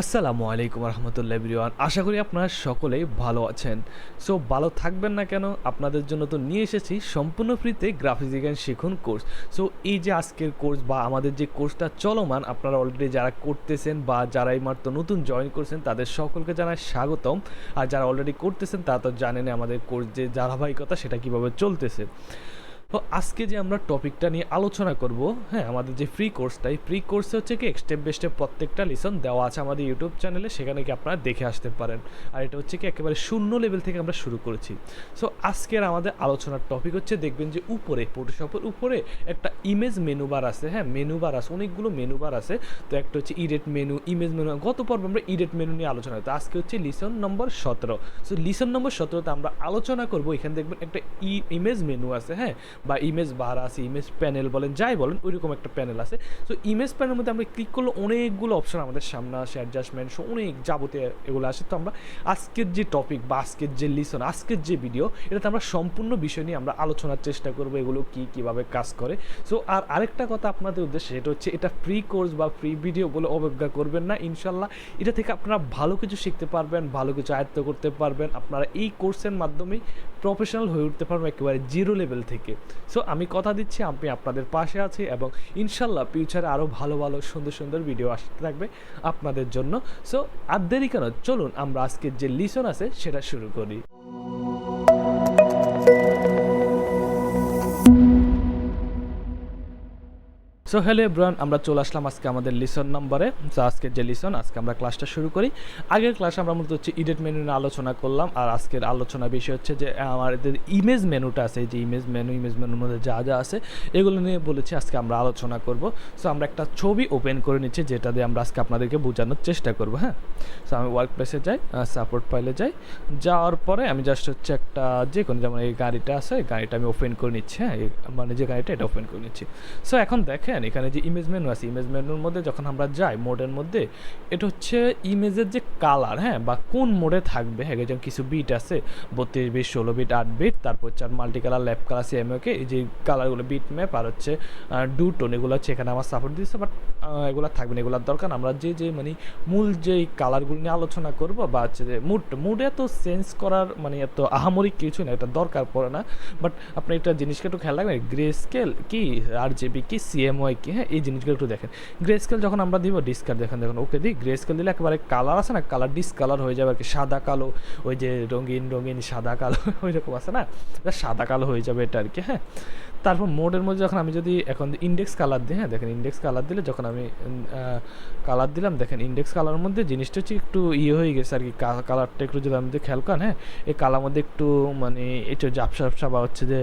আসসালামু আলাইকুম রহমতুল্লাহ এভরিওয়ান। আশা করি আপনারা সকলেই ভালো আছেন। সো ভালো থাকবেন না কেন, আপনাদের জন্য তো নিয়ে এসেছি সম্পূর্ণ ফ্রিতে গ্রাফিক্স ডিজাইন শিখুন কোর্স। সো এই যে আজকের কোর্স বা আমাদের যে কোর্সটা চলমান, আপনারা অলরেডি যারা করতেছেন বা যারা এই মাত্র নতুন জয়েন করছেন তাদের সকলকে জানাই স্বাগতম। আর যারা অলরেডি করতেছেন তারা তো জানেন আমাদের কোর্স যে ধারাবাহিকতা সেটা কীভাবে চলতেছে। তো আজকে যে আমরা টপিকটা নিয়ে আলোচনা করব, হ্যাঁ, আমাদের যে ফ্রি কোর্সটাই ফ্রি কোর্সে হচ্ছে কি স্টেপ বাই স্টেপ প্রত্যেকটা লেসন দেওয়া আছে আমাদের ইউটিউব চ্যানেলে, সেখানে কি আপনারা দেখে আসতে পারেন। আর এটা হচ্ছে কি একেবারে শূন্য লেভেল থেকে আমরা শুরু করেছি। সো আজকের আমাদের আলোচনার টপিক হচ্ছে, দেখবেন যে উপরে ফটোশপের উপরে একটা ইমেজ মেনু বার আছে, হ্যাঁ মেনু বার আছে, অনেকগুলো মেনু বার আছে। তো একটা হচ্ছে ইডিট মেনু, ইমেজ মেনু। গত পর্বে আমরা ইডিট মেনু নিয়ে আলোচনা করতে, আজকে হচ্ছে লিসন নম্বর 17। সো লিসন নম্বর 17তে আমরা আলোচনা করব, এখানে দেখবেন একটা ইমেজ মেনু আছে, হ্যাঁ, বা ইমেজ বার আছে, ইমেজ প্যানেল বলেন যাই বলেন, ওইরকম একটা প্যানেল আছে। সো ইমেজ প্যানেলের মধ্যে আমরা ক্লিক করলে অনেকগুলো অপশন আমাদের সামনে আসে, অ্যাডজাস্টমেন্ট অনেক যাবতীয় এগুলো আসে। তো আমরা আজকের যে টপিক বা আজকের যে লিসন, আজকের যে ভিডিও, এটাতে আমরা সম্পূর্ণ বিষয় নিয়ে আমরা আলোচনার চেষ্টা করবো, এগুলো কীভাবে কাজ করে। সো আর আরেকটা কথা আপনাদের উদ্দেশ্যে, সেটা হচ্ছে এটা ফ্রি কোর্স বা ফ্রি ভিডিও বলে অবজ্ঞা করবেন না। ইনশাল্লাহ এটা থেকে আপনারা ভালো কিছু শিখতে পারবেন, ভালো কিছু আয়ত্ত করতে পারবেন। আপনারা এই কোর্সের মাধ্যমেই প্রফেশনাল হয়ে উঠতে পারবেন একেবারে জিরো লেভেল থেকে। সো আমি কথা দিচ্ছি আমি আপনাদের পাশে আছি, এবং ইনশাল্লাহ ফিউচারে আরও ভালো ভালো সুন্দর সুন্দর ভিডিও আসতে থাকবে আপনাদের জন্য। সো আর দেরি কেন, চলুন আমরা আজকের যে লিসন আছে সেটা শুরু করি। সো হ্যালো এভরিওয়ান, আমরা চলে আসলাম আজকে আমাদের লিসন নম্বরে। সো আজকের যে লিসন, আজকে আমরা ক্লাসটা শুরু করি। আগের ক্লাসে আমরা মূলত হচ্ছে এডিট মেনু নিয়ে আলোচনা করলাম, আর আজকের আলোচনার বিষয় হচ্ছে যে আমাদের ইমেজ মেনুটা আছে, যে ইমেজ মেনুর মধ্যে যা যা আছে এগুলো নিয়ে বলেছি আজকে আমরা আলোচনা করব। সো আমরা একটা ছবি ওপেন করে নিচ্ছি, যেটা দিয়ে আমরা আজকে আপনাদেরকে বোঝানোর চেষ্টা করব, হ্যাঁ। সো আমি ওয়ার্ক প্লেসে যাই, সাপোর্ট ফাইলে যাই, যাওয়ার পরে আমি জাস্ট হচ্ছে একটা যে কোনো, যেমন এই গাড়িটা আছে, এই গাড়িটা আমি ওপেন করে নিচ্ছি, হ্যাঁ, মানে যে গাড়িটা এটা ওপেন করে নিচ্ছি। সো এখন দেখেন এখানে যে ইমেজ মেনু আছে, ইমেজ মেনুর মধ্যে যখন আমরা যাই মোডের মধ্যে, এটা হচ্ছে ইমেজের যে কালার, হ্যাঁ, বা কোন মোডে থাকবে, হ্যাঁ, যেমন কিছু বিট আছে 32 বিট, 16 বিট, 8 বিট, তারপর হচ্ছে আর মাল্টি কালার, ল্যাপ কালার, সিএমওকে, এই যে কালারগুলো বিট ম্যাপ আর হচ্ছে ডু টোন, এগুলো হচ্ছে এখানে আমার সাপোর্ট দিচ্ছে। বাট এগুলো থাকবে না, এগুলোর দরকার। আমরা যে মানে মূল যেই কালারগুলো নিয়ে আলোচনা করবো, বা হচ্ছে যে মুডে এত চেঞ্জ করার মানে এত আহামরিক কিছু না, এটা দরকার পড়ে না। বাট আপনি একটা জিনিসকে একটু খেয়াল রাখবেন, গ্রে স্কেল কি, RGB কি, CMY কি, হ্যাঁ, এই জিনিসগুলো একটু দেখেন। গ্রে স্কেল যখন আমরা দিব, ডিসকার দেখেন ওকে দিই, গ্রে স্কেল দিলে একেবারে কালার আছে না, কালার ডিসকালার হয়ে যাবে আর কি, সাদা কালো, ওই যে রঙিন রঙিন সাদা কালো ওই রকম আছে না, সাদা কালো হয়ে যাবে এটা আর কি, হ্যাঁ। তারপর মোডের মধ্যে যখন আমি যদি এখন ইন্ডেক্স কালার দিই, হ্যাঁ দেখেন ইন্ডেক্স কালার দিলে, যখন আমি কালার দিলাম, দেখেন ইন্ডেক্স কালারের মধ্যে জিনিসটা হচ্ছে একটু হয়ে গেছে আর কি, কালারটা একটু যদি আমি খেয়াল করেন, হ্যাঁ, এই কালার মধ্যে একটু মানে একটু ঝাপসা ঝাপসা, বা হচ্ছে যে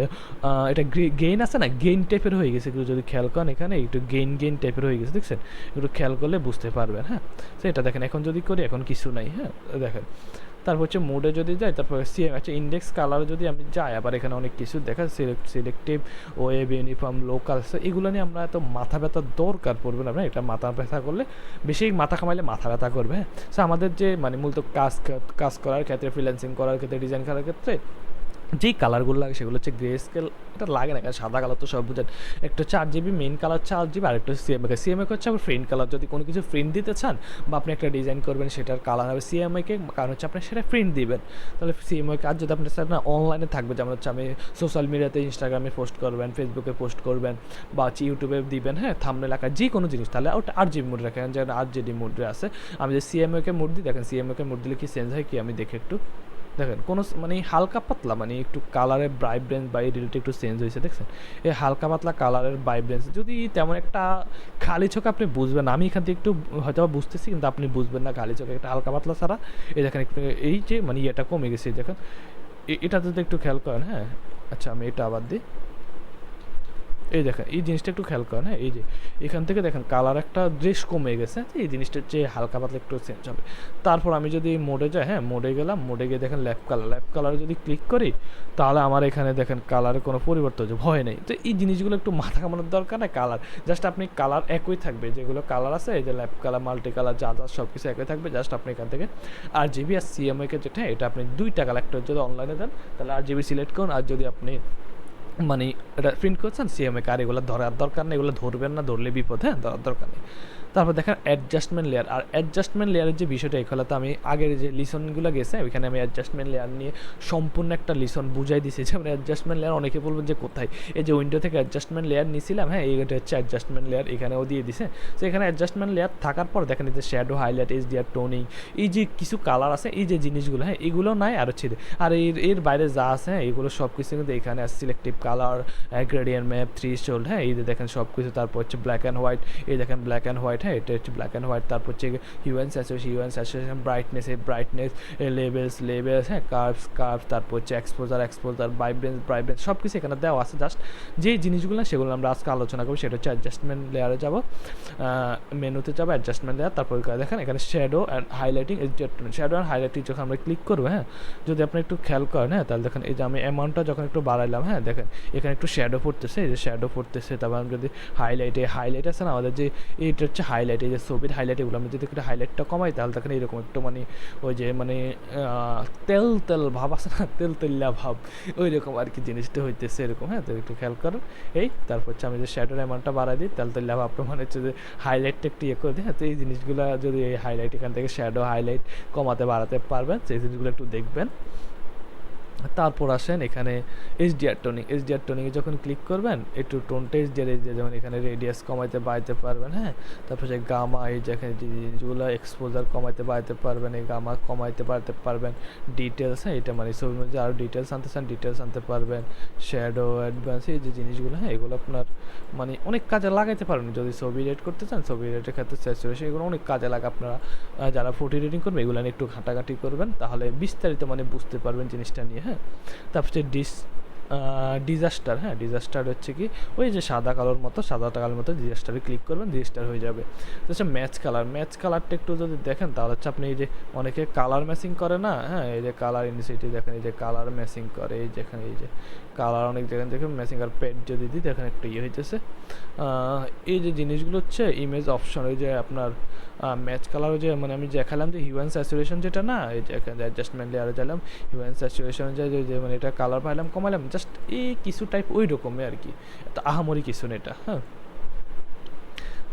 এটা গেইন আছে না, গেইন টাইপের হয়ে গেছে একটু, যদি খেয়াল করেন এখানে একটু গেইন টাইপের হয়ে গেছে, দেখছেন, একটু খেয়াল করলে বুঝতে পারবেন, হ্যাঁ। তো এটা দেখেন এখন যদি করি, এখন কিছু নাই, হ্যাঁ দেখেন। তারপর হচ্ছে মোডে যদি যাই, তারপর আচ্ছা ইন্ডেক্স কালার যদি আমি যাই, আবার এখানে অনেক কিছু দেখা, সিলেক্টিভ, ওয়েব, ইউনিফর্ম, লোকাল, এগুলো নিয়ে আমরা এত মাথা ব্যথার দরকার পড়বে না। এটা মাথা ব্যথা করলে, বেশি মাথা কামাইলে মাথা ব্যথা করবে, হ্যাঁ। সো আমাদের যে মানে মূলত কাজ করার ক্ষেত্রে, ফ্রিল্যান্সিং করার ক্ষেত্রে, ডিজাইন করার ক্ষেত্রে যেই কালারগুলো লাগে সেগুলো হচ্ছে গ্রে স্কেল, এটা লাগে না, কারণ সাদা কালার তো সব বুঝেন। একটা 4GB মেইন কালার, 4GB, আর একটা সিএমএকে হচ্ছে আবার প্রিন্ট কালার। যদি কোনো কিছু প্রিন্ট দিতে চান বা আপনি একটা ডিজাইন করবেন, সেটার কালার হবে সিএমএকে, কারণ হচ্ছে আপনি সেটা প্রিন্ট দিবেন, তাহলে সিএমএকে। আর যদি আপনি চান না অনলাইনে থাকবে, যেমন হচ্ছে আমি সোশ্যাল মিডিয়াতে, ইনস্টাগ্রামে পোস্ট করবেন, ফেসবুকে পোস্ট করবেন, বা হচ্ছে ইউটিউবে দিবেন, হ্যাঁ, থাম্বনেল আকার যে কোনো জিনিস, তাহলে ওটা 8GB মোড রাখেন, যেন 8GB মোডে আছে। আমি যে সিএমএকে মোড দিই, দেখেন সিএমএকে মোড দিলে কি চেঞ্জ হয় কি, আমি দেখে একটু দেখেন, কোনো মানে হালকা পাতলা, মানে একটু কালারের ভাইব্রেন্স বা এই রিলেটেড একটু চেঞ্জ হয়েছে, দেখছেন, এই হালকা পাতলা কালারের ভাইব্রেন্স। যদি তেমন একটা খালি চোখে আপনি বুঝবেন, আমি এখান থেকে একটু হয়তো বুঝতেছি, কিন্তু আপনি বুঝবেন না খালি চোখে, একটা হালকা পাতলা ছাড়া। এই দেখেন একটু এই যে মানে এটা কমে গেছে, দেখেন এটা যদি একটু খেয়াল করেন, হ্যাঁ। আচ্ছা আমি এটা আবার দিই, এই দেখেন এই জিনিসটা একটু খেয়াল করেন, হ্যাঁ, এই যে এখান থেকে দেখেন কালার একটা ড্রেস কমে গেছে, এই জিনিসটা হচ্ছে হালকা পাতলা একটু চেঞ্জ হবে। তারপর আমি যদি মোডে যাই, হ্যাঁ মোডে গেলাম, মোডে গিয়ে দেখেন ল্যাপ কালারে যদি ক্লিক করি, তাহলে আমার এখানে দেখেন কালারে কোনো পরিবর্তন হচ্ছে, ভয় নেই। তো এই জিনিসগুলো একটু মাথা কামানোর দরকার না, কালার জাস্ট আপনি কালার একই থাকবে, যেগুলো কালার আছে, এই যে ল্যাপ কালার, মাল্টি কালার, যা সব কিছু একই থাকবে। জাস্ট আপনি এখান থেকে RGB আর CMYK যেটা, এটা আপনি 2 টাকা একটা যদি অনলাইনে দেন, তাহলে RGB সিলেক্ট করুন। আর যদি আপনি মানে এটা প্রিন্ট করছেন সিএমএ কার, এগুলো ধরার দরকার নেই, এগুলো ধরবেন না, ধরলে বিপদ, হ্যাঁ, ধরার দরকার নেই। তারপর দেখেন অ্যাডজাস্টমেন্ট লেয়ার, আর অ্যাডজাস্টমেন্ট লেয়ারের যে বিষয়টা এখানে তো আমি আগের যে লিসনগুলো গেছে ওইখানে আমি অ্যাডজাস্টমেন্ট লেয়ার নিয়ে সম্পূর্ণ একটা লিসন বুঝাই দিছি যে আমরা অ্যাডজাস্টমেন্ট লেয়ার, অনেকে বলবেন যে কোথায়, এই যে উইন্ডো থেকে অ্যাডজাস্টমেন্ট লেয়ার নিয়েছিলাম, হ্যাঁ, এইটা হচ্ছে অ্যাডজাস্টমেন্ট লেয়ার, এখানেও দিয়ে দিছে। তো এখানে অ্যাডজাস্টমেন্ট লেয়ার থাকার পর দেখেন এই যে শ্যাডো, হাইলাইট, এইচডিআর, টোনিং, এই যে কিছু কালার আছে, এই যে জিনিসগুলো, হ্যাঁ, এগুলো নাই আর হচ্ছে, আর এর বাইরে যা আছে, হ্যাঁ, এগুলো সব কিছু কিন্তু এখানে আছে, selective colour, gradient map, threshold, হ্যাঁ, এই যে দেখেন সব কিছু, তারপর হচ্ছে ব্ল্যাক অ্যান্ড হোয়াইট, এই দেখেন ব্ল্যাক অ্যান্ড হোয়াইট, হ্যাঁ, এটা হচ্ছে ব্ল্যাক অ্যান্ড হোয়াইট, তারপর হচ্ছে হিউ অ্যান্ড স্যাচুরেশন, ব্রাইটনেস, এই ব্রাইটনেস, লেভেলস, হ্যাঁ, কার্ভস, তারপর হচ্ছে এক্সপোজার, ব্রাইটনেস সব কিছু এখানে দেওয়া আছে। জাস্ট যে জিনিসগুলো সেগুলো আমরা আজকে আলোচনা করবো, সেটা হচ্ছে অ্যাডজাস্টমেন্ট লেয়ারে যাব, মেনুতে যাবো, অ্যাডজাস্টমেন্ট লেয়ার, তারপর দেখেন এখানে shadow and highlighting, shadow and highlighting যখন আমরা ক্লিক করবো, হ্যাঁ, যদি আপনি একটু খেয়াল করেন, হ্যাঁ, তাহলে দেখেন এই যে আমি অ্যামাউন্টটা যখন একটু বাড়াইলাম, হ্যাঁ, দেখেন এখানে একটু শ্যাডো পড়তেছে, এই যে শ্যাডো পড়তেছে। তারপর আমি যদি হাইলাইট আছে না আমাদের, যে এইটা হচ্ছে হাইলাইট, এই যে ছবির হাইলাইট, এগুলো আমি যদি একটু হাইলাইটটা কমাই তাহলে দেখেন এরকম একটু মানে ওই যে মানে তেল ভাব আছে না, তেলিয়া ভাব, ওই রকম আর কি জিনিসটা হইতেছে এরকম, হ্যাঁ, তো একটু খেয়াল করেন। এই তারপর হচ্ছে আমি যে শ্যাডোর অ্যামাউন্টটা বাড়াই দিই, তেলিয়া ভাবটা মানে হচ্ছে যে হাইলাইটটা একটু ইয়ে করে দিই, হ্যাঁ, তো এই জিনিসগুলো যদি এই হাইলাইট এখান থেকে শ্যাডো হাইলাইট কমাতে বাড়াতে পারবেন, সেই জিনিসগুলো একটু দেখবেন। তারপর আসেন এখানে এইচডিআর টোনিংয়ে যখন ক্লিক করবেন একটু টোনটা এইচডিআর, যেমন এখানে রেডিয়াস কমাইতে বাড়াইতে পারবেন, হ্যাঁ, তারপর যে গামা, এই যে এখানে যে জিনিসগুলো এক্সপোজার কমাইতে বাড়াইতে পারবেন, এই গামা কমাইতে বাড়াতে পারবেন, ডিটেলস, হ্যাঁ, এটা মানে ছবির মধ্যে আরও ডিটেলস আনতে চান ডিটেলস আনতে পারবেন, শ্যাডো, অ্যাডভান্স, এই যে জিনিসগুলো, হ্যাঁ, এগুলো আপনার মানে অনেক কাজে লাগাইতে পারবেন। যদি ছবি এডিট করতে চান, ছবি এডিটের ক্ষেত্রে স্যাচুরেশন, এগুলো অনেক কাজে লাগে। আপনারা যারা ফটো এডিটিং করবে এগুলো নিয়ে একটু ঘাটাঘাটি করবেন, তাহলে বিস্তারিত মানে বুঝতে পারবেন জিনিসটা নিয়ে, হ্যাঁ। তারপর হচ্ছে ডিজাস্টার, হ্যাঁ, ডিজাস্টার হচ্ছে কি ওই যে সাদা কালোর মতো ডিজাস্টারে ক্লিক করবেন, ডিজাস্টার হয়ে যাবে। তো হচ্ছে ম্যাচ কালারটা একটু যদি দেখেন তাহলে হচ্ছে আপনি এই যে অনেকে কালার ম্যাচিং করে না, হ্যাঁ, এই যে কালার ইন্ডিসিটি দেখেন, এই যে কালার ম্যাচিং করে, এই যেখানে এই যে কালার অনেক জায়গায় দেখেন ম্যাচিং, আর পেড যদি দিই দেখেন একটু ইয়ে হইতেছে। এই যে জিনিসগুলো হচ্ছে ইমেজ অপশন, ওই যে আপনার ম্যাচ কালার, যে মানে আমি দেখালাম যে হিউ অ্যান্ড স্যাচুরেশন যেটা না, এই যে এখানে অ্যাডজাস্টমেন্ট লেয়ারে গেলাম, হিউ অ্যান্ড স্যাচুরেশন যে মানে এটা কালার পাইলাম কমাইলাম, জাস্ট এই কিছু টাইপ ওই রকমই আর কি, এত আহামরি কিছু না এটা, হ্যাঁ।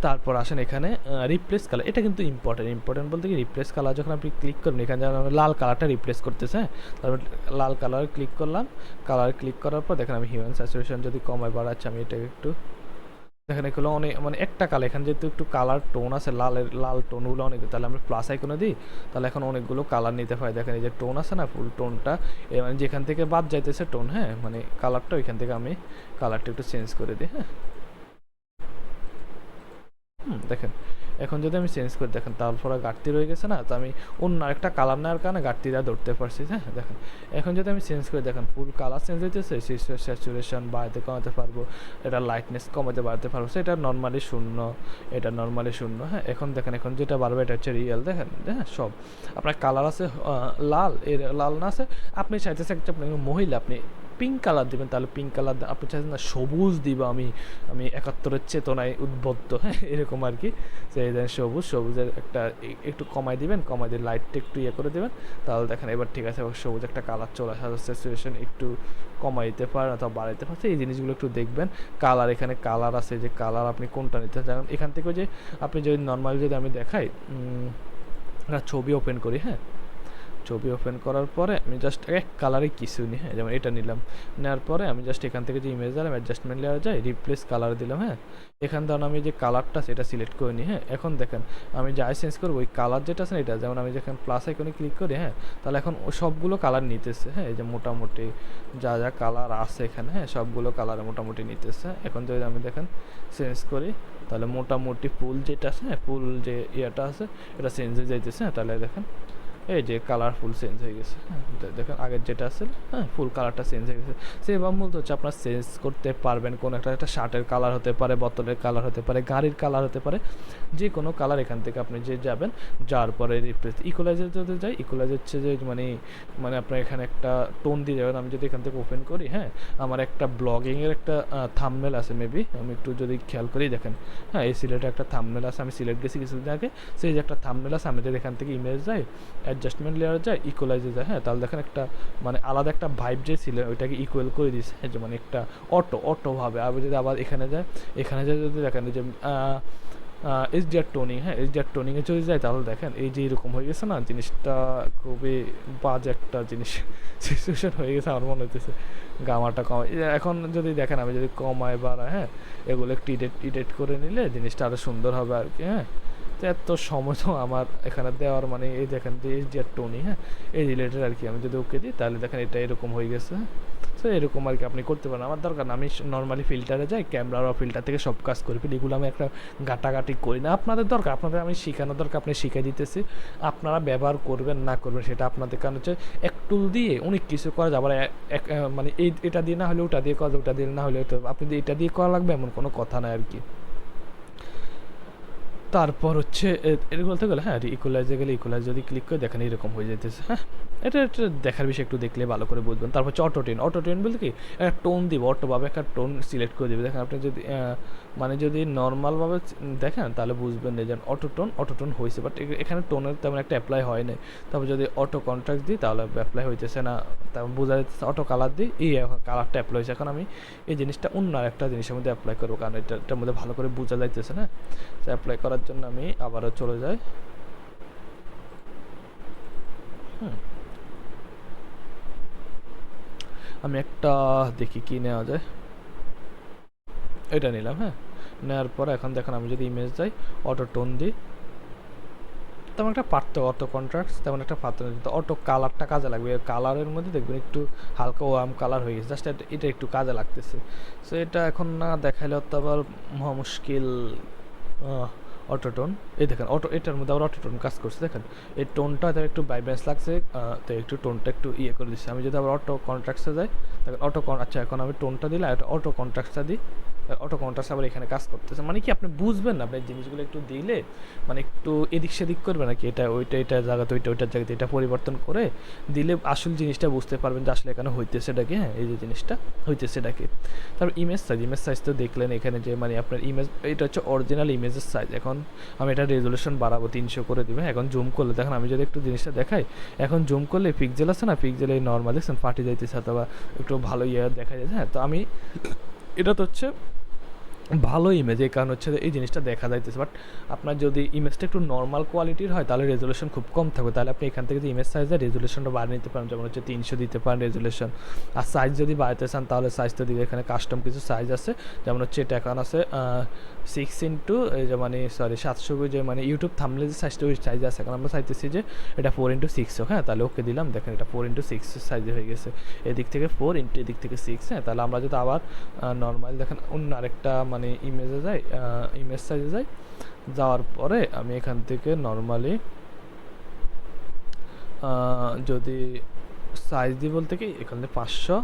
তারপর আসেন এখানে রিপ্লেস কালার, এটা কিন্তু ইম্পর্টেন্ট বলতে কি, রিপ্লেস কালার যখন আপনি ক্লিক করবেন এখানে যেন লাল কালারটা রিপ্লেস করতেছে, হ্যাঁ, তারপর লাল কালার ক্লিক করলাম, কালার ক্লিক করার পর দেখেন আমি হিউ অ্যান্ড স্যাচুরেশন যদি কমাই বাড়াচ্ছি, আমি এটাকে একটু দেখেন, এগুলো অনেক মানে একটা কালার, এখানে যেহেতু একটু কালার টোন আছে, লাল টোনগুলো অনেক, তাহলে আমরা প্লাস আইকনে দিই, তাহলে এখন অনেকগুলো কালার নিতে হয়। দেখেন এই যে টোন আছে না, ফুল টোনটা মানে যেখান থেকে বাদ যাইতেছে টোন, হ্যাঁ, মানে কালারটা ওইখান থেকে আমি কালারটা একটু চেঞ্জ করে দিই, হ্যাঁ। দেখেন এখন যদি আমি চেঞ্জ করি দেখেন তারপরে ঘাটতি রয়ে গেছে না, তো আমি অন্য আরেকটা কালার নেওয়ার কারণে ঘাটতিটা ধরতে পারছি, হ্যাঁ। দেখেন এখন যদি আমি চেঞ্জ করি দেখেন ফুল কালার চেঞ্জ হইতেছে, স্যাচুরেশন বাড়াতে কমাতে পারবো, এটা লাইটনেস কমাতে বাড়াতে পারবো, সেটা নর্মালি শূন্য, এটা নর্মালি শূন্য, হ্যাঁ। এখন দেখেন এখন যেটা বাড়বে এটা হচ্ছে রিয়েল, দেখেন, হ্যাঁ, সব আপনার কালার আছে লাল, এর লাল না আছে, আপনি চাইতেছে একটা আপনি মহিলা আপনি পিঙ্ক কালার দেবেন, তাহলে পিঙ্ক কালার আপনি চাইছেন না সবুজ দিব, আমি একাত্তরের চেতনায় উদ্বুদ্ধ, হ্যাঁ, এরকম আর কি, সেই দেন সবুজের একটা একটু কমাই দিবেন, কমাই দিয়ে লাইটটা একটু ইয়ে করে দেবেন, তাহলে দেখেন এবার ঠিক আছে, সবুজ একটা কালার চলে আসা, স্যাচুরেশন একটু কমাইতে পারেন অথবা বাড়াইতে পারছে, এই জিনিসগুলো একটু দেখবেন। কালার, এখানে কালার আছে, যে কালার আপনি কোনটা নিতে চান, এখান থেকে যে আপনি যদি নর্মালি যদি আমি দেখাই ছবি ওপেন করি, হ্যাঁ, ছবি ওপেন করার পরে আমি জাস্ট এক কালারে কিছু নিই, হ্যাঁ, যেমন এটা নিলাম, নেওয়ার পরে আমি জাস্ট এখান থেকে যে ইমেজ দিলাম অ্যাডজাস্টমেন্ট লেয়ার যাই, রিপ্লেস কালার দিলাম, হ্যাঁ, এখান থেকে আমি যে কালারটা সেটা সিলেক্ট করে নিই, হ্যাঁ। এখন দেখেন আমি যাই চেঞ্জ করবো ওই কালার যেটা আছে না, এটা যেমন আমি যখন প্লাস আইকনে ক্লিক করি, হ্যাঁ, তাহলে এখন সবগুলো কালার নিতেছে, হ্যাঁ, এই যে মোটামুটি যা যা কালার আছে এখানে, হ্যাঁ, সবগুলো কালার মোটামুটি নিতেছে। এখন যদি আমি দেখেন চেঞ্জ করি তাহলে মোটামুটি ফুল যেটা আছে, হ্যাঁ, ফুল যে ইয়েটা আছে এটা চেঞ্জ হয়ে যাইতেছে, হ্যাঁ, তাহলে দেখেন এই যে কালারফুল চেঞ্জ হয়ে গেছে, হ্যাঁ, দেখেন আগের যেটা আছে, হ্যাঁ, ফুল কালারটা চেঞ্জ হয়ে গেছে। সেভাবে মূলত হচ্ছে আপনার চেঞ্জ করতে পারবেন, কোনো একটা শার্টের কালার হতে পারে, বোতলের কালার হতে পারে, গাড়ির কালার হতে পারে, যে কোনো কালার এখান থেকে আপনি যে যাবেন, যাওয়ার পরে রিপ্লেস ইকুয়ালাইজার যদি যাই, ইকুয়ালাইজার হচ্ছে যে মানে আপনার এখানে একটা টোন দিয়ে যাবেন। আমি যদি এখান থেকে ওপেন করি, হ্যাঁ, আমার একটা ব্লগিংয়ের একটা থাম্বনেল আছে, মেবি আমি একটু যদি খেয়াল করি দেখেন, হ্যাঁ, এই সিলেটে একটা থাম্বনেল আছে, আমি সিলেট গেছি কিছুদিন আগে, সেই যে একটা থাম্বনেল আছে, আমি যদি এখান থেকে ইমেজ যাই অ্যাডজাস্টমেন্ট লেয়ারে যায়, ইকুয়ালাইজে যায়, হ্যাঁ তাহলে দেখেন একটা মানে আলাদা একটা ভাইব যে ছিল ওইটাকে ইকুয়াল করে দিয়েছে, যে মানে একটা অটোভাবে। আবার যদি আবার এখানে যায় যদি দেখেন যে এইচডিআর টোনিং, হ্যাঁ এইচডিআর টোনিংয়ে যদি যায় তাহলে দেখেন এই যে এরকম হয়ে গেছে না, জিনিসটা খুবই বাজে একটা জিনিস সিচুয়েশন হয়ে গেছে আমার মনে হইতেছে। গামাটা কমায় এখন যদি দেখেন আমি যদি কমায় বাড়ায়, হ্যাঁ এগুলো একটু ইডিট করে নিলে জিনিসটা আরও সুন্দর হবে আর কি। হ্যাঁ তো এত সময় তো আমার এখানে দেওয়ার মানে এই দেখেন যে এইচডিআর টোনি, হ্যাঁ এই রিলেটেড আর কি। আমি যদি ওকে দিই তাহলে দেখেন এটা এরকম হয়ে গেছে। সো এরকম আর কি আপনি করতে পারেন, আমার দরকার না, আমি নর্মালি ফিল্টারে যাই, ক্যামেরা বা ফিল্টার থেকে সব কাজ করে ফেলি, এগুলো আমি একটা গাটাগাটি করি না। আপনাদের দরকার, আপনাদের আমি শেখানোর দরকার, আপনি শিখাই দিতেছি, আপনারা ব্যবহার করবেন না করবেন সেটা আপনাদের, কারণ হচ্ছে এক টুল দিয়ে অনেক কিছু করা যায়। আবার মানে এটা দিয়ে না হলে ওটা দিয়ে করা যায়, ওটা দিয়ে না হলে আপনি এটা দিয়ে করা লাগবে এমন কোনো কথা নাই আর কি। তারপর হচ্ছে এটা বলতে গেলে হ্যাঁ ইকুয়ালাইজে গেলে ইকুয়ালাইজ যদি ক্লিক করে দেখেন এরকম হয়ে যেতেছে। হ্যাঁ এটা দেখার বিষয়, একটু দেখলে ভালো করে বুঝবেন। তারপর হচ্ছে অটো টেন বলতে কি একটা টোন দিব, অটোভাবে একটা টোন সিলেক্ট করে দেবে। দেখেন আপনি যদি মানে যদি নর্মালভাবে দেখেন তাহলে বুঝবেন না যে অটো টোন হয়েছে, বাট এখানে টোনের তেমন একটা অ্যাপ্লাই হয় নাই। তারপর যদি অটো কন্ট্রাক্ট দিই তাহলে অ্যাপ্লাই হইতেছে না, তারপর বোঝা যাচ্ছে অটো কালার দিই এই কালারটা অ্যাপ্লাই হয়েছে। এখন আমি এই জিনিসটা অন্য একটা জিনিসের মধ্যে অ্যাপ্লাই করবো, কারণ এটার মধ্যে ভালো করে বোঝা যাইতেছে না। অ্যাপ্লাই করার জন্য আমি আবারও চলে যাই। আমি একটা দেখি কি নেওয়া যায়, এটা নিলাম। হ্যাঁ নেওয়ার পর এখন দেখেন আমি যদি ইমেজ যাই অটো টোন দিই তেমন একটা পারতো, অটো কন্ট্রাস্ট তেমন একটা পারতো না, কিন্তু অটো কালারটা কাজে লাগবে। কালারের মধ্যে দেখবেন একটু হালকা ওয়ার্ম কালার হয়ে গেছে, জাস্ট এটা একটু কাজে লাগতেছে। সো এটা এখন না দেখাইলে তো আবার মহা মুশকিল। অটোটোন এই দেখেন এটার মধ্যে আবার অটোটোন কাজ করছে, দেখেন এই টোনটা তার একটু ভাইব্রেন্স লাগছে, তো একটু টোনটা একটু ইয়ে করে দিচ্ছি। আমি যদি আবার অটো কন্ট্রাক্টসে যাই দেখেন আচ্ছা এখন আমি টোনটা দিলাম, এটা অটো কন্ট্রাক্টসটা দিই, অটো কন্ট্রাস্ট আবার এখানে কাজ করতেছে। মানে কি আপনি বুঝবেন না, আপনি জিনিসগুলো একটু দিলে মানে একটু এদিক সেদিক করবে নাকি, এটা এটা জায়গাতে ওইটার জায়গাতে এটা পরিবর্তন করে দিলে আসল জিনিসটা বুঝতে পারবেন যে আসলে এখানে হইতেছে এটাকে। হ্যাঁ এই যে জিনিসটা হইতেছে এটাকে। তারপর ইমেজ সাইজ তো দেখলেন এখানে যে মানে আপনার ইমেজ এটা হচ্ছে অরিজিনাল ইমেজের সাইজ। এখন আমি এটা রেজলিউশন বাড়াবো 300 করে দিবে। এখন জুম করলে দেখেন আমি যদি একটু জিনিসটা দেখাই, এখন জুম করলে পিক্সেল আছে না, পিক্সেলে নর্মাল দেখছেন ফাটি যাইতেছে অথবা একটু ভালো ইয়ে দেখা যায়। হ্যাঁ তো আমি এটা তো হচ্ছে ভালো ইমেজ, এই কারণ হচ্ছে এই জিনিসটা দেখা যাইতেছে। বাট আপনার যদি ইমেজটা একটু নর্মাল কোয়ালিটির হয় তাহলে রেজলিউশন খুব কম থাকবে, তাহলে আপনি এখান থেকে যে ইমেজ সাইজের রেজলিউশনটা বাড়িয়ে নিতে পারেন, যেমন হচ্ছে 300 দিতে পারেন রেজলিউশন। আর সাইজ যদি বাড়াতে চান তাহলে সাইজটা দিবে, এখানে কাস্টম কিছু সাইজ আছে, যেমন হচ্ছে এটা এখন আছে 6 এই যে মানে 700 যে মানে ইউটিউব থাম্বনেল যে সাইজটা ওই সাইজ আছে। এখন আমরা চাইতেছি যে এটা 4x6 হোক। হ্যাঁ তাহলে ওকে দিলাম, দেখেন এটা 4x6 সাইজে হয়ে গেছে, এদিক থেকে 4 ইন্টু এদিক থেকে 6। হ্যাঁ তাহলে আমরা যদি আবার নর্মাল দেখেন অন্য আরেকটা মানে ইমেজে যাই, ইমেজ সাইজে যাই, যাওয়ার পরে আমি এখান থেকে নর্মালি যদি সাইজ দিই বলতে কি এখান থেকে 500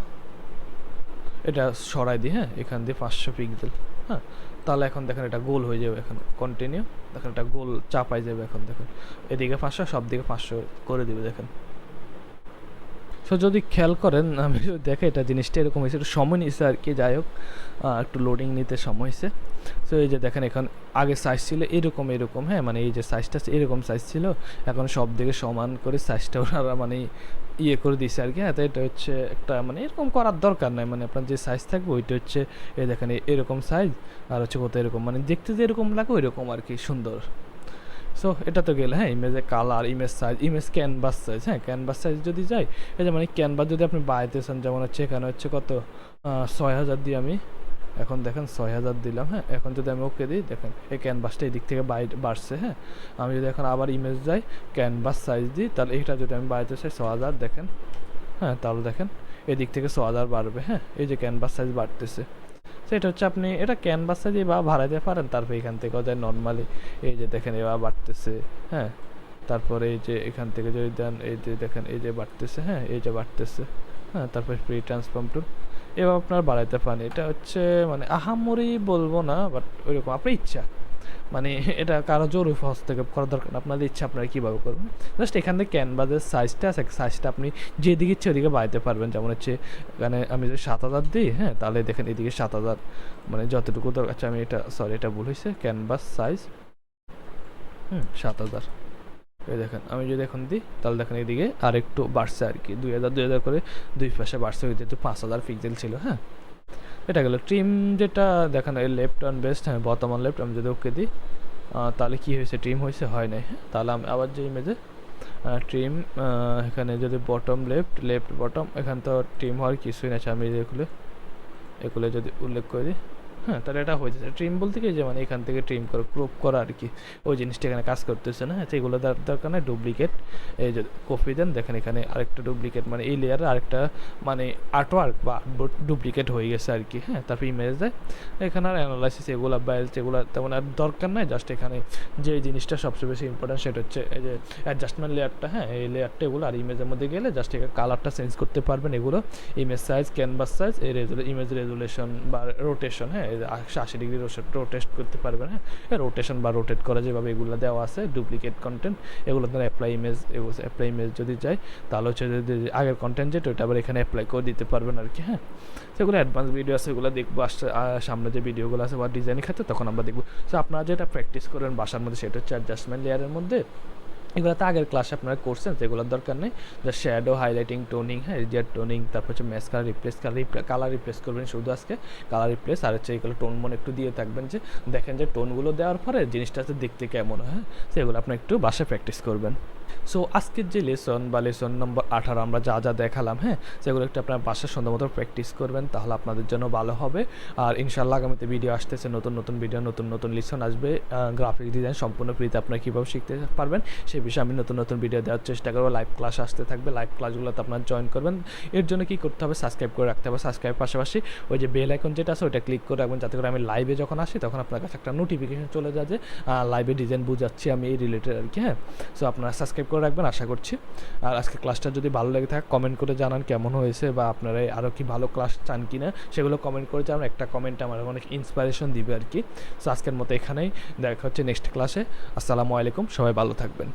এটা সরাই দিই। হ্যাঁ এখান দিয়ে 500 পিক্সেল। হ্যাঁ তাহলে এখন দেখেন এটা গোল হয়ে যাবে, এখন কন্টিনিউ দেখেন এটা গোল চাপাই যাবে। এখন দেখেন এদিকে 500 সব দিকে 500 করে দিবে দেখেন। সো যদি খেয়াল করেন আমি যদি দেখে এটা জিনিসটা এরকম হয়েছে, একটু সময় নিয়েছে আর কি, যাই হোক একটু লোডিং নিতে সময় হয়েছে। সো এই যে দেখেন এখন আগে সাইজ ছিল এরকম, হ্যাঁ মানে এই যে সাইজটা এরকম সাইজ ছিল, এখন সব দিকে সমান করে সাইজটা ওরা মানে ইয়ে করে দিয়েছে আর কি। হ্যাঁ তো এটা হচ্ছে একটা মানে এরকম করার দরকার নাই, মানে আপনার যে সাইজ থাকবে ওইটা হচ্ছে এই দেখেন এরকম সাইজ, আর হচ্ছে কত এরকম, মানে দেখতে যে এরকম লাগে ওই রকম আর কি, সুন্দর। সো এটা তো গেলে হ্যাঁ ইমেজের colour, image size, image canvas size. হ্যাঁ ক্যানভাস সাইজ যদি যাই, এই যে মানে ক্যানভাস যদি আপনি বাড়াইতে চান, যেমন হচ্ছে এখানে হচ্ছে কত 6000 দিই আমি, এখন দেখেন 6000 দিলাম। হ্যাঁ এখন যদি আমি ওকে দিই দেখেন এই ক্যানভাসটা এই দিক থেকে বাড়ছে। হ্যাঁ আমি যদি এখন আবার ইমেজ যাই ক্যানভাস সাইজ দিই, তাহলে এইটা যদি আমি বাড়াইতে চাই 6000 দেখেন। হ্যাঁ তাহলে দেখেন এদিক থেকে 6000 বাড়বে। হ্যাঁ এই যে ক্যানভাস সাইজ বাড়তেছে। সেটা হচ্ছে আপনি এটা ক্যানভাসে দিয়ে বা ভাড়াতে পারেন, তারপর এখান থেকে যায় নর্মালি এই যে দেখেন এবার বাড়তেছে। হ্যাঁ তারপরে এই যে এখান থেকে যদি দেন এই যে দেখেন এই যে বাড়তেছে। হ্যাঁ এই যে বাড়তেছে। হ্যাঁ তারপরে ফ্রি ট্রান্সফর্ম টুল এবার আপনার বাড়াইতে পারেন। এটা হচ্ছে মানে আহামরি বলবো না, বাট ওইরকম আপনার ইচ্ছা, মানে এটা কারো জোর হস্তক্ষেপ করার দরকার, আপনাদের ইচ্ছা আপনারা কীভাবে করবেন। জাস্ট এখান থেকে ক্যানভাসের সাইজটা আছে, সাইজটা আপনি যেদিকে ইচ্ছে ওদিকে বাড়াইতে পারবেন। যেমন হচ্ছে এখানে আমি যদি 7000 দিই, হ্যাঁ তাহলে দেখেন এদিকে 7000 মানে যতটুকু দরকার। আচ্ছা আমি এটা এটা ভুল হয়েছে, ক্যানভাস সাইজ 7000। এই দেখেন আমি যদি এখন দিই তাহলে দেখেন এদিকে আর একটু বাড়ছে আর কি 2000 করে দুই পাশে বাড়ছে, ওই যেহেতু 5000 পিক্সেল ছিল। হ্যাঁ, এটা গেল ট্রিম যেটা দেখেন এই লেফট অন বেস্ট, হ্যাঁ বটম অন লেফট। আমি যদি ওকে দিই তাহলে কি হয়েছে, ট্রিম হয়েছে, হয় নাই। হ্যাঁ, তাহলে আমি আবার যে ইমেজে ট্রিম এখানে যদি বটম লেফট লেফট বটম, এখানে তো ট্রিম হওয়ার কিছুই না। আমি এগুলো যদি উল্লেখ করে দিই, হ্যাঁ তাহলে এটা হয়ে যাচ্ছে। ট্রিম বলতে কি যে মানে এখান থেকে ট্রিম করে ক্রপ করা আর কি, ওই জিনিসটা এখানে কাজ করতেছে না। হ্যাঁ, এগুলো দরকার নেই। ডুপ্লিকেট এই যদি কপি দেন দেখেন এখানে আরেকটা ডুপ্লিকেট, মানে এই লেয়ারে আরেকটা মানে আর্টওয়ার্ক বা ডুপ্লিকেট হয়ে গেছে আর কি। হ্যাঁ, তারপর ইমেজ দেয় এখানে আর অ্যানালাইসিস এগুলো বাইলস এগুলো তেমন আর দরকার নাই। জাস্ট এখানে যে জিনিসটা সবচেয়ে বেশি ইম্পর্টেন্ট সেটা হচ্ছে এই যে অ্যাডজাস্টমেন্ট লেয়ারটা। হ্যাঁ, এই লেয়ারটা এগুলো আর ইমেজের মধ্যে গেলে জাস্ট এখানে কালারটা চেঞ্জ করতে পারবেন। এগুলো ইমেজ সাইজ, ক্যানভাস সাইজ, এই ইমেজ রেজুলেশন বা রোটেশন, হ্যাঁ 80 ডিগ্রি রোটেট করতে পারবেন। হ্যাঁ, রোটেশন বা রোটেট করা যেভাবে এগুলো দেওয়া আছে। ডুপ্লিকেট কন্টেন্ট এগুলো ধর অ্যাপ্লাই ইমেজ যদি যায় তাহলে হচ্ছে যদি আগের কন্টেন্ট যেটা ওটা আবার এখানে অ্যাপ্লাই করে দিতে পারবেন আর কি। হ্যাঁ, সেগুলো অ্যাডভান্স ভিডিও আছে, এগুলো দেখবো আসছে সামনে যে ভিডিওগুলো আছে বা ডিজাইনের ক্ষেত্রে, তখন আমরা দেখবো। সো আপনারা যেটা প্র্যাকটিস করেন বাসার মধ্যে সেটা হচ্ছে অ্যাডজাস্টমেন্ট লেয়ারের মধ্যে। এগুলো তো আগের ক্লাসে আপনারা করছেন, সেগুলোর দরকার নেই। যা শ্যাডো, হাইলাইটিং, টোনিং, হ্যাঁ রিজিয়ার টোনিং, তারপর হচ্ছে ম্যাসকারা রিপ্লেস, কালার রিপ্লেস করবেন শুধু আজকে। কালার রিপ্লেস আর হচ্ছে এগুলো টোন মন একটু দিয়ে থাকবেন, যে দেখেন যে টোনগুলো দেওয়ার পরে জিনিসটা দেখতে কেমন হয়। সেগুলো আপনি একটু বাসায় প্র্যাকটিস করবেন। সো আজকের যে লেসন বা লেসন নম্বর 18 আমরা যা যা দেখালাম, হ্যাঁ সেগুলো একটু আপনার বাসায় সুন্দর মতো প্র্যাকটিস করবেন, তাহলে আপনাদের জন্য ভালো হবে। আর ইনশাল্লাহ আগামীতে ভিডিও আসতেছে, নতুন নতুন ভিডিও, নতুন নতুন লেসন আসবে। গ্রাফিক ডিজাইন সম্পূর্ণ ফ্রিতে আপনারা কীভাবে শিখতে পারবেন সেই বিষয়ে আমি নতুন নতুন ভিডিও দেওয়ার চেষ্টা করবো। লাইভ ক্লাস আসতে থাকবে, লাইভ ক্লাসগুলোতে আপনারা জয়েন করবেন। এর জন্য কী করতে হবে, সাবস্ক্রাইব করে রাখতে হবে। সাবস্ক্রাইবের পাশাপাশি ওই যে বেল আইকন যেটা আছে ওইটা ক্লিক করে রাখবেন, যাতে করে আমি লাইভে যখন আসি তখন আপনার কাছে একটা নোটিফিকেশন চলে যায় যে লাইভে ডিজাইন বুঝাচ্ছি আমি এই রিলেটেড আর কি। হ্যাঁ, সো আপনারা সাবস্ক্রাইব করে রাখবেন আশা করছি। আর আজকে ক্লাসটা যদি ভালো লেগে থাকে কমেন্ট করে জানান কেমন হয়েছে, বা আপনারা আরও কি ভালো ক্লাস চান কি না সেগুলো কমেন্ট করে জানান। একটা কমেন্ট আমার অনেক ইন্সপিরেশন দিবে আর কি। সো আজকের মতো এখানেই, দেখা হচ্ছে নেক্সট ক্লাসে। আসসালামু আলাইকুম, সবাই ভালো থাকবেন।